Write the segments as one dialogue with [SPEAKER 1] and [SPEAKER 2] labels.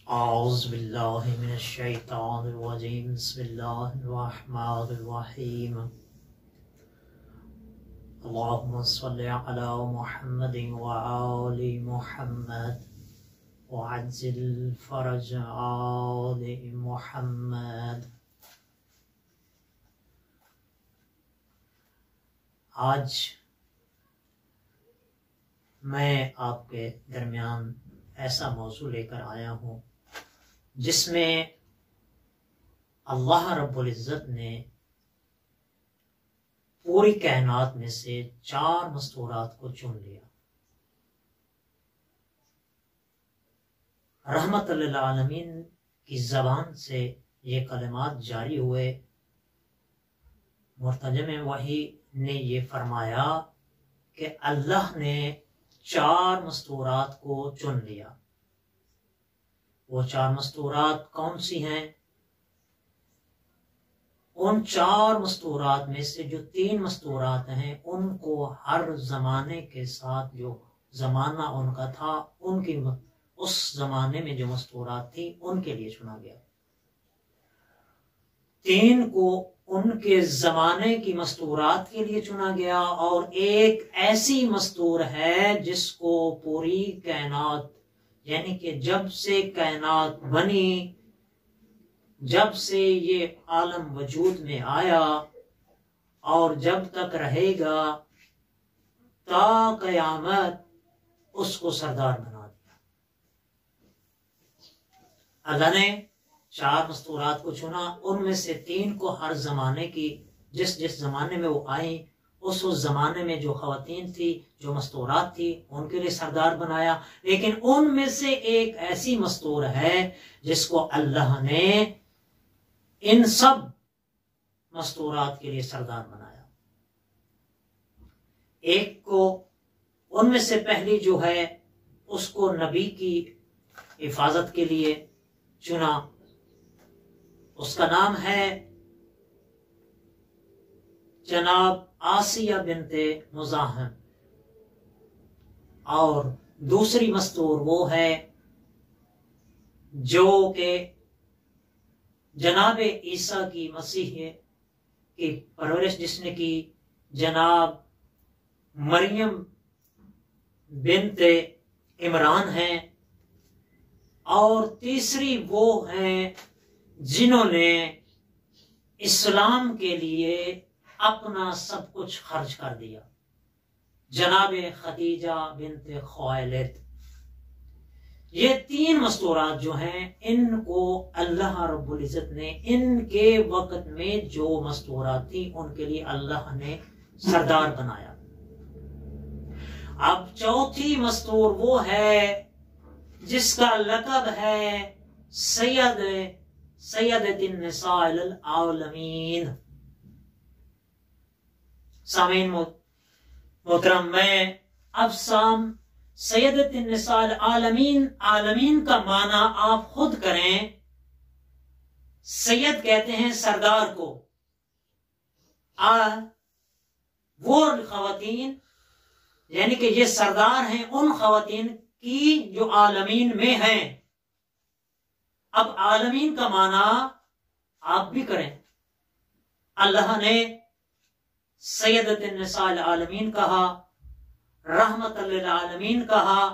[SPEAKER 1] औज़ुबिल्लाहि मिनश्शैतानिर्रजीम बिस्मिल्लाहिर्रहमानिर्रहीम अल्लाहुम्मा सल्लि अला मुहम्मदिन व आलि मुहम्मद व अज्जिल फरज आलि मुहम्मद। आज मैं आपके दरमियान ऐसा मौजू लेकर आया हूँ जिसमें अल्लाह रब्बुल इज़्ज़त ने पूरी कायनात में से 4 मस्तूरात को चुन लिया। रहमतुल लिल आलमीन की ज़बान से ये कलिमात जारी हुए। मुर्तजम वही ने ये फरमाया कि अल्लाह ने 4 मस्तूरात को चुन लिया। वो 4 मस्तूरात कौन सी हैं? उन 4 मस्तूरात में से जो 3 मस्तूरात हैं उनको हर जमाने के साथ जो जमाना उनका था उनकी उस जमाने में जो मस्तूरात थी उनके लिए चुना गया। 3 को उनके जमाने की मस्तूरात के लिए चुना गया और एक ऐसी मस्तूर है जिसको पूरी कायनात यानी कि जब से कायनात बनी, जब से ये आलम वजूद में आया और जब तक रहेगा ता कयामत उसको सरदार बना दिया। अल्लाह ने 4 मस्तूरात को चुना, उनमें से 3 को हर जमाने की जिस जिस जमाने में वो आई उस जमाने में जो खवातीन थी, जो मस्तूरात थी, उनके लिए सरदार बनाया। लेकिन उनमें से एक ऐसी मस्तूर है जिसको अल्लाह ने इन सब मस्तूरात के लिए सरदार बनाया। एक को उनमें से पहली जो है उसको नबी की हिफाजत के लिए चुना। उसका नाम है जनाब आसिया बिनते मुज़ाहिम। और दूसरी मस्तूर वो है जो के जनाब ईसा की मसीह की परवरिश जिसने की, जनाब मरियम बिनते इमरान है। और तीसरी वो हैं जिन्होंने इस्लाम के लिए अपना सब कुछ खर्च कर दिया, जनाब खदीजा बिनते खुवैलिद। ये 3 मस्तूरात जो हैं इनको अल्लाह रब्बुल इज़्ज़त ने इनके वक्त में जो मस्तूरात थी उनके लिए अल्लाह ने सरदार बनाया। अब चौथी मस्तूर वो है जिसका लक़ब है सैयदतिन निसाइल आलमीन। सामीन मोहतरम, मैं अब सैयदतिन निसाइल आलमीन, आलमीन का माना आप खुद करें। सैयद कहते हैं सरदार को। वो खवातीन यानी कि ये सरदार हैं उन खवातीन की जो आलमीन में हैं। अब आलमीन का माना आप भी करें। अल्लाह ने सैयदतिन निसाइल आलमीन कहा, रहमतुल लिल आलमीन कहा।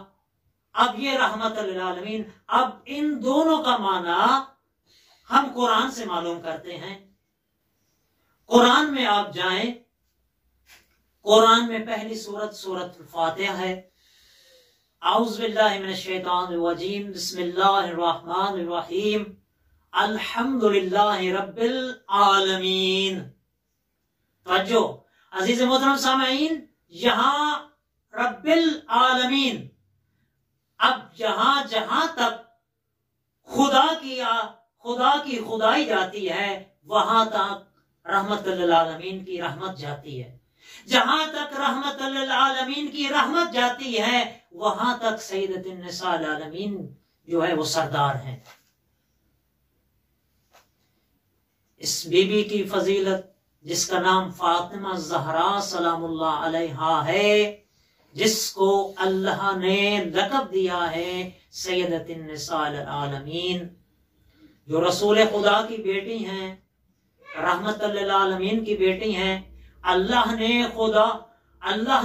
[SPEAKER 1] अब ये रहमतुल लिल आलमीन, अब इन दोनों का माना हम कुरान से मालूम करते हैं। कुरान में आप जाएं, कुरान में पहली सूरत फातिहा है। औज़ु बिल्लाहि मिनश शैतानिर रजीम, बिस्मिल्लाहिर रहमानिर रहीम, अल्हम्दुलिल्लाहि रब्बिल आलमीन। तवज्जो अजीज मोहतरम सामईन, यहां रब्बिल आलमीन, अब जहां जहां तक खुदा की खुदाई जाती है वहां तक रहमतुल लिल आलमीन की रहमत जाती है। जहां तक रहमतुल लिल आलमीन की रहमत जाती है वहां तक सैयदतिन निसाइल आलमीन जो है वो सरदार हैं। इस बीबी की फजीलत जिसका नाम फातिमा ज़हरा सलामुल्लाह अलैहा है, जिसको अल्लाह ने लक़ब दिया है सय्यदतिन निसाइल आलमीन, जो रसूल खुदा की बेटी हैं, रहमतुल लिल आलमीन की बेटी हैं। अल्लाह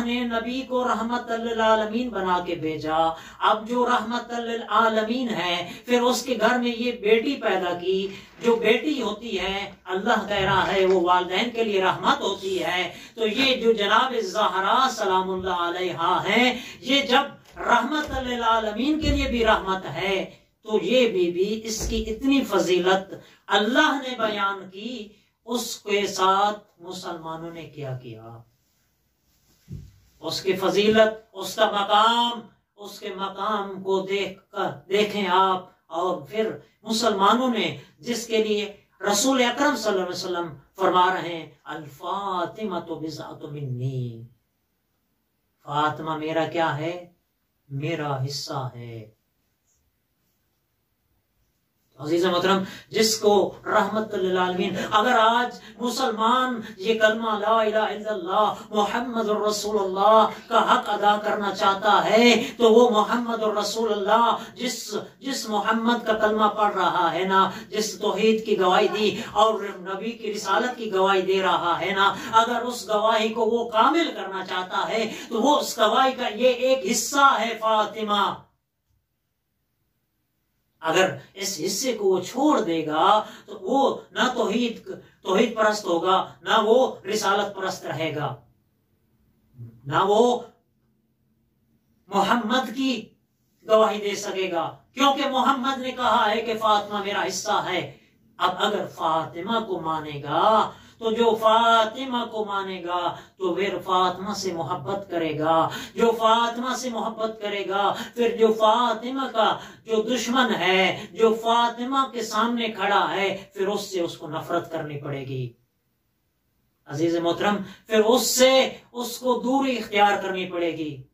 [SPEAKER 1] ने नबी को रहमतुल लिल आलमीन बना के भेजा। अब जो रहमतुल लिल आलमीन है, फिर उसके घर में ये बेटी पैदा की। जो बेटी होती है, अल्लाह कह रहा है, वो वालिदैन के लिए रहमत होती है। तो ये जो जनाब ज़हरा सलामुल्लाह अलैहा है, ये जब रहमतुल लिल आलमीन के लिए भी रहमत है, तो ये बीबी, इसकी इतनी फजीलत अल्लाह ने बयान की। उसके साथ मुसलमानों ने क्या किया? उसकी फजीलत, उसके मकाम को देखें आप। और फिर मुसलमानों ने, जिसके लिए रसूल अकरम सल्लल्लाहु अलैहि वसल्लम फरमा रहे हैं, अल फातिमा तो बिज़अतु मिन्नी, फातिमा मेरा क्या है? मेरा हिस्सा है। अजीज मोहतरम, जिसको रहमतुल लिल आलमीन, अगर आज मुसलमान ये कलमा ला इलाहा इल्लल्लाह मुहम्मदुर रसूलुल्लाह का हक अदा करना चाहता है, तो वो मुहम्मदुर रसूलुल्लाह, जिस मोहम्मद का कलमा पढ़ रहा है ना, जिस तौहीद की गवाही दी और नबी की रिसालत की गवाही दे रहा है ना, अगर उस गवाही को वो कामिल करना चाहता है, तो वो उस गवाही का ये एक हिस्सा है फातिमा। अगर इस हिस्से को वो छोड़ देगा, तो वो ना तौहीद परस्त होगा, ना वो रिसालत परस्त रहेगा, ना वो मोहम्मद की गवाही दे सकेगा, क्योंकि मोहम्मद ने कहा है कि फातिमा मेरा हिस्सा है। अब अगर फातिमा को मानेगा, तो जो फातिमा को मानेगा, तो फिर फातिमा से मोहब्बत करेगा। जो फातिमा से मोहब्बत करेगा, फिर जो फातिमा का जो दुश्मन है, जो फातिमा के सामने खड़ा है, फिर उससे उसको नफरत करनी पड़ेगी। अजीज मोहतरम, फिर उससे उसको दूरी इख्तियार करनी पड़ेगी।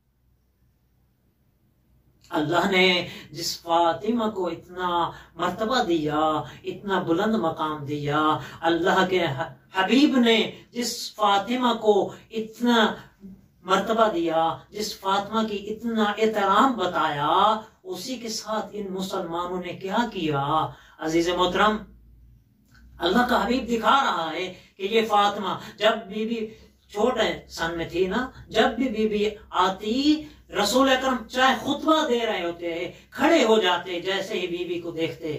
[SPEAKER 1] अल्लाह ने जिस फातिमा को इतना मर्तबा दिया, इतना बुलंद मकाम दिया, अल्लाह के हबीब ने जिस फातिमा को इतना मर्तबा दिया, जिस फातिमा की इतना एहतराम बताया, उसी के साथ इन मुसलमानों ने क्या किया? अजीज मोहतरम, अल्लाह का हबीब दिखा रहा है कि ये फातिमा जब बीबी छोटे सन में थी ना, जब भी बीबी आती, रसूल अकरम चाहे खुतबा दे रहे होते, खड़े हो जाते जैसे ही बीबी को देखते,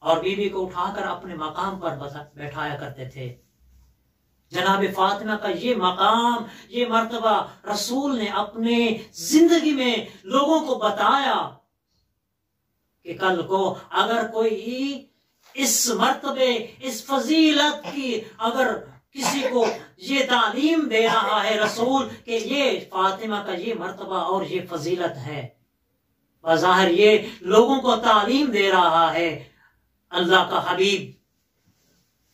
[SPEAKER 1] और बीबी को उठाकर अपने मकाम पर बैठाया करते थे। जनाब फातिमा का ये मकाम, ये मर्तबा रसूल ने अपने जिंदगी में लोगों को बताया कि कल को अगर कोई इस मर्तबे, इस फजीलत की अगर किसी को ये तालीम दे रहा है रसूल कि ये फातिमा का ये मर्तबा और ये फजीलत है, बज़ाहिर ये लोगों को तालीम दे रहा है अल्लाह का हबीब।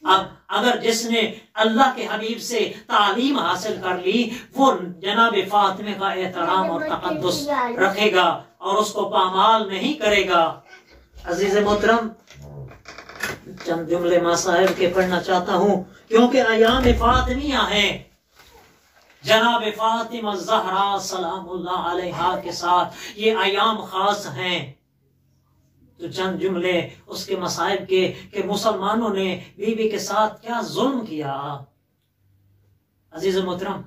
[SPEAKER 1] अब अगर जिसने अल्लाह के हबीब से तालीम हासिल कर ली, वो जनाब फातिमा का एहतराम और तक़द्दुस रखेगा और उसको पामाल नहीं करेगा। अजीज मोहतरम, चंद जुमले मां साहिब के पढ़ना चाहता हूं, क्योंकि अयाम फातिमिया है। जनाब फातिमा ज़हरा सलामुल्लाह अलैहा के साथ ये अयाम खास हैं। तो चंद जुमले उसके मसाइब के मुसलमानों ने बीबी के साथ क्या जुल्म किया। अजीज मोहतरम,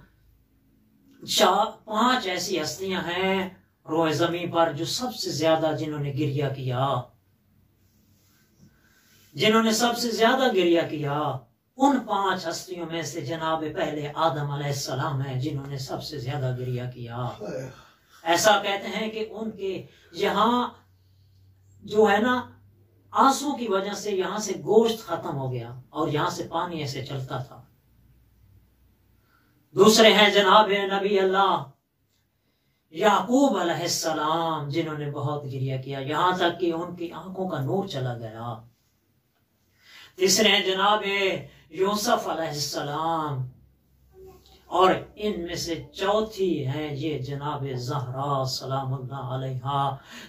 [SPEAKER 1] 5 ऐसी हस्तियां हैं रोए ज़मीन पर जो सबसे ज्यादा जिन्होंने गिरिया किया, जिन्होंने सबसे ज्यादा गिरिया किया। उन 5 हस्तियों में से जनाब पहले आदम अलैहिस्सलाम है जिन्होंने सबसे ज्यादा गिरिया किया। ऐसा कहते हैं कि उनके यहाँ जो है ना, आंसू की वजह से यहां से गोश्त खत्म हो गया और यहां से पानी ऐसे चलता था। दूसरे हैं जनाब नबी अल्लाह याकूब अलैहिस्सलाम, जिन्होंने बहुत गिरिया किया, यहां तक कि उनकी आंखों का नूर चला गया। तीसरे हैं जनाब यूसुफ अलैहिस्सलाम, और इनमें से चौथी है ये जनाब ज़हरा सलामुल्लाह अलैहा,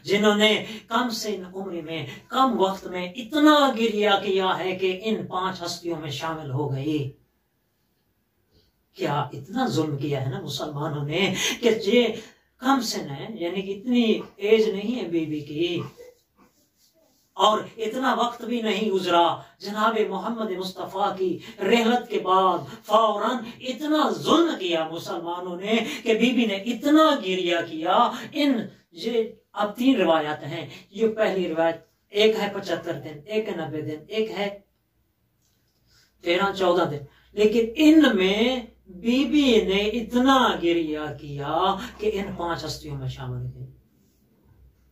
[SPEAKER 1] जिन्होंने कम से उम्र में, कम वक्त में इतना गिरिया किया है कि इन 5 हस्तियों में शामिल हो गई। क्या इतना जुल्म किया है ना मुसलमानों ने कि ये कम सिन है, यानी कि इतनी एज नहीं है बीबी की, और इतना वक्त भी नहीं गुजरा जनाब मोहम्मद मुस्तफ़ा की रहलत के बाद फौरन इतना जुल्म किया मुसलमानों ने कि बीबी ने इतना गिरिया किया। ये अब 3 रिवायात हैं। ये पहली रिवायत, एक है 75 दिन, एक है 90 दिन, एक है 13-14 दिन, लेकिन इनमें बीबी ने इतना गिरिया किया कि इन 5 हस्तियों में शामिल थे।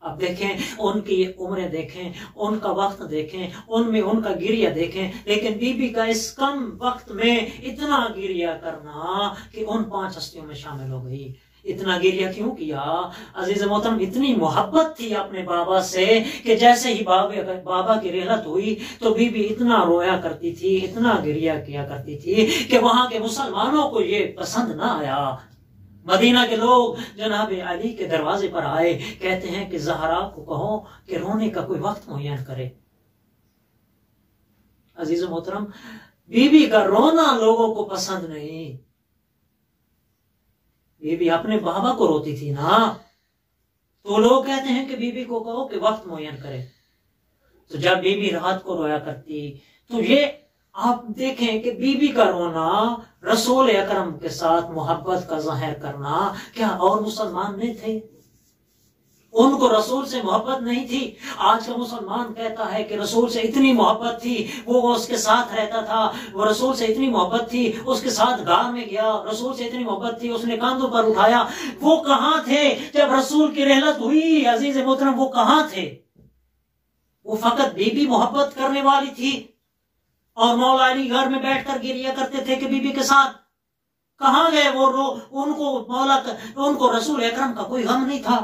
[SPEAKER 1] अब देखें, उनकी उम्रें देखें, उनका वक्त देखें, उनमें उनका गिरिया देखें, लेकिन बीबी का इस कम वक्त में इतना गिरिया करना कि उन 5 हस्तियों में शामिल हो गई। इतना गिरिया क्यों किया? अजीज मोहतरम, इतनी मोहब्बत थी अपने बाबा से कि जैसे ही बाबा की रहलत हुई तो बीबी इतना रोया करती थी, इतना गिरिया किया करती थी कि वहां के मुसलमानों को ये पसंद ना आया। मदीना के लोग जनाब अली के दरवाजे पर आए, कहते हैं कि ज़हरा को कहो कि रोने का कोई वक्त मुहैया करे। अजीज मोहतरम, बीबी का रोना लोगों को पसंद नहीं। बीबी अपने बाबा को रोती थी ना, तो लोग कहते हैं कि बीबी को कहो कि वक्त मुहैया करे। तो जब बीबी रात को रोया करती, तो ये आप देखें कि बीबी का रोना रसूल अकरम के साथ मोहब्बत का जाहिर करना, क्या और मुसलमान नहीं थे? उनको रसूल से मोहब्बत नहीं थी? आज का मुसलमान कहता है कि रसूल से इतनी मोहब्बत थी, वो उसके साथ रहता था, वो रसूल से इतनी मोहब्बत थी, उसके साथ गार में गया, रसूल से इतनी मोहब्बत थी, उसने कांधों पर उठाया। वो कहां थे जब रसूल की रहलत हुई? अजीज मोहतरम, वो कहां थे? वो फकत बीबी मोहब्बत करने वाली थी और मौला अली घर में बैठकर गिरिया करते थे कि बीबी के साथ। कहां गए वो? उनको रसूल अकरम का कोई गम नहीं था।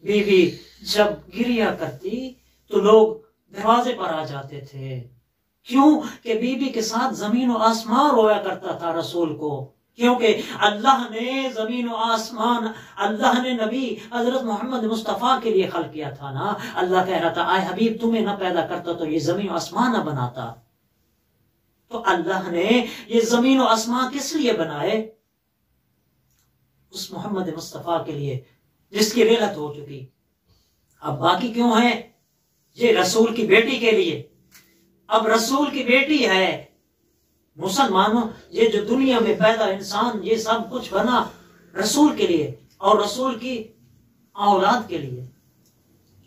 [SPEAKER 1] बीबी जब गिरिया करती तो लोग दरवाजे पर आ जाते थे। क्यों? कि बीबी के साथ जमीन और आसमान रोया करता था रसूल को, क्योंकि अल्लाह ने जमीन और आसमान, अल्लाह ने नबी हजरत मोहम्मद मुस्तफ़ा के लिए खल्क किया था ना। अल्लाह कह रहा था, आए हबीब, तुम्हें ना पैदा करता तो ये जमीन और आसमान ना बनाता। तो अल्लाह ने ये जमीन और आसमान किस लिए बनाए? उस मोहम्मद मुस्तफ़ा के लिए जिसकी रहलत हो चुकी। अब बाकी क्यों है? ये रसूल की बेटी के लिए। अब रसूल की बेटी है। मुसलमानों, ये जो दुनिया में पैदा इंसान, ये सब कुछ बना रसूल के लिए और रसूल की औलाद के लिए।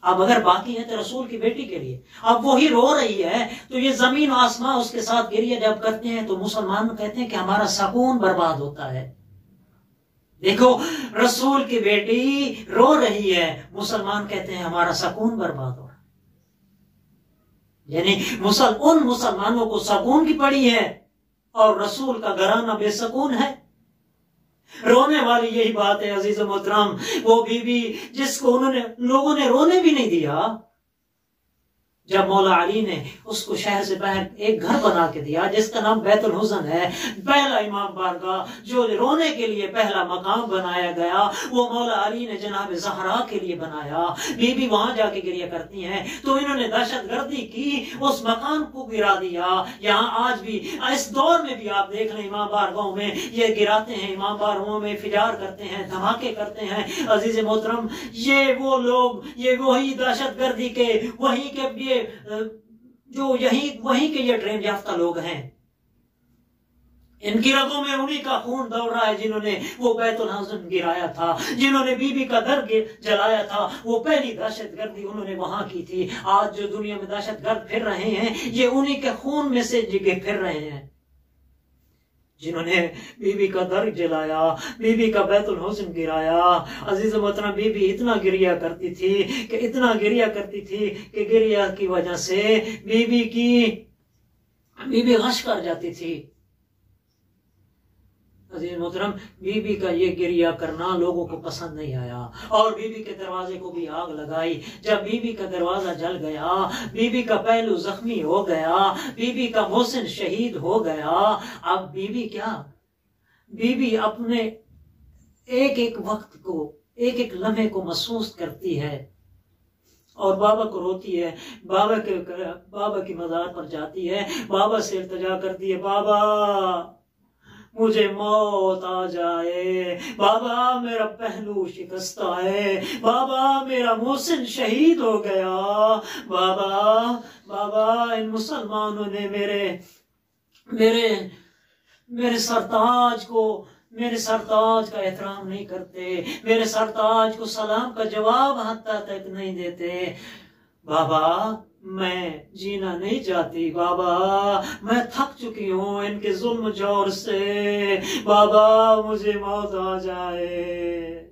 [SPEAKER 1] अब अगर बाकी है तो रसूल की बेटी के लिए। अब वही रो रही है, तो ये जमीन और आसमां उसके साथ गिरिया जब करते हैं तो मुसलमान कहते हैं कि हमारा सुकून बर्बाद होता है। देखो, रसूल की बेटी रो रही है, मुसलमान कहते हैं हमारा सुकून बर्बाद हो रहा है। यानी उन मुसलमानों को सुकून की पड़ी है और रसूल का घराना बेसकून है। रोने वाली यही बात है अजीज मोहतरम। वो बीबी जिसको लोगों ने रोने भी नहीं दिया, जब मौला अली ने उसको शहर से बाहर एक घर बना के दिया जिसका नाम बैतुल हुज़न है, पहला इमाम बारगाह जो रोने के लिए पहला मकाम बनाया गया, वो मौला अली ने जनाब ज़हरा के लिए बनाया। बीबी वहां जाके गिरिया करती हैं, तो इन्होंने दहशतगर्दी की, उस मकान को गिरा दिया। यहाँ आज भी इस दौर में भी आप देख लें, इमाम बारगाहों में ये गिराते हैं, इमाम बारगाहों में फिजार करते हैं, धमाके करते हैं। अजीज मोहतरम, ये वो लोग, ये वही दहशतगर्दी के, वही के जो वहीं के ये ट्रेन याफ्ता लोग हैं। इनकी रगों में उन्हीं का खून दौड़ रहा है जिन्होंने वो बैतुल हुज़न गिराया था, जिन्होंने बीबी का दर जलाया था। वो पहली दहशतगर्दी उन्होंने वहां की थी। आज जो दुनिया में दहशतगर्द फिर रहे हैं, ये उन्हीं के खून में से जिगे फिर रहे हैं, जिन्होंने बीबी का दर जलाया, बीबी का बैतुल हुज़न गिराया। अजीज मोहतरम, बीबी इतना गिरिया करती थी कि इतना गिरिया करती थी कि गिरिया की वजह से बीबी गश कर जाती थी। अजीज मोहतरम, बीबी का ये गिरिया करना लोगों को पसंद नहीं आया और बीबी के दरवाजे को भी आग लगाई। जब बीबी का दरवाजा जल गया, बीबी का पहलू जख्मी हो गया, बीबी का मोहसिन शहीद हो गया। अब बीबी अपने एक एक वक्त को, एक एक लम्हे को महसूस करती है और बाबा को रोती है। बाबा की मज़ार पर जाती है, बाबा से इल्तिजा करती है, बाबा मुझे मौत आ जाए। बाबा मेरा पहलू शिकस्ता है, बाबा मेरा मोहसिन शहीद हो गया। बाबा बाबा इन मुसलमानों ने मेरे मेरे मेरे सरताज का एहतराम नहीं करते, मेरे सरताज को सलाम का जवाब हत्ता तक नहीं देते। बाबा मैं जीना नहीं चाहती बाबा, मैं थक चुकी हूँ इनके जुल्म जोर से। बाबा मुझे मौत आ जाए।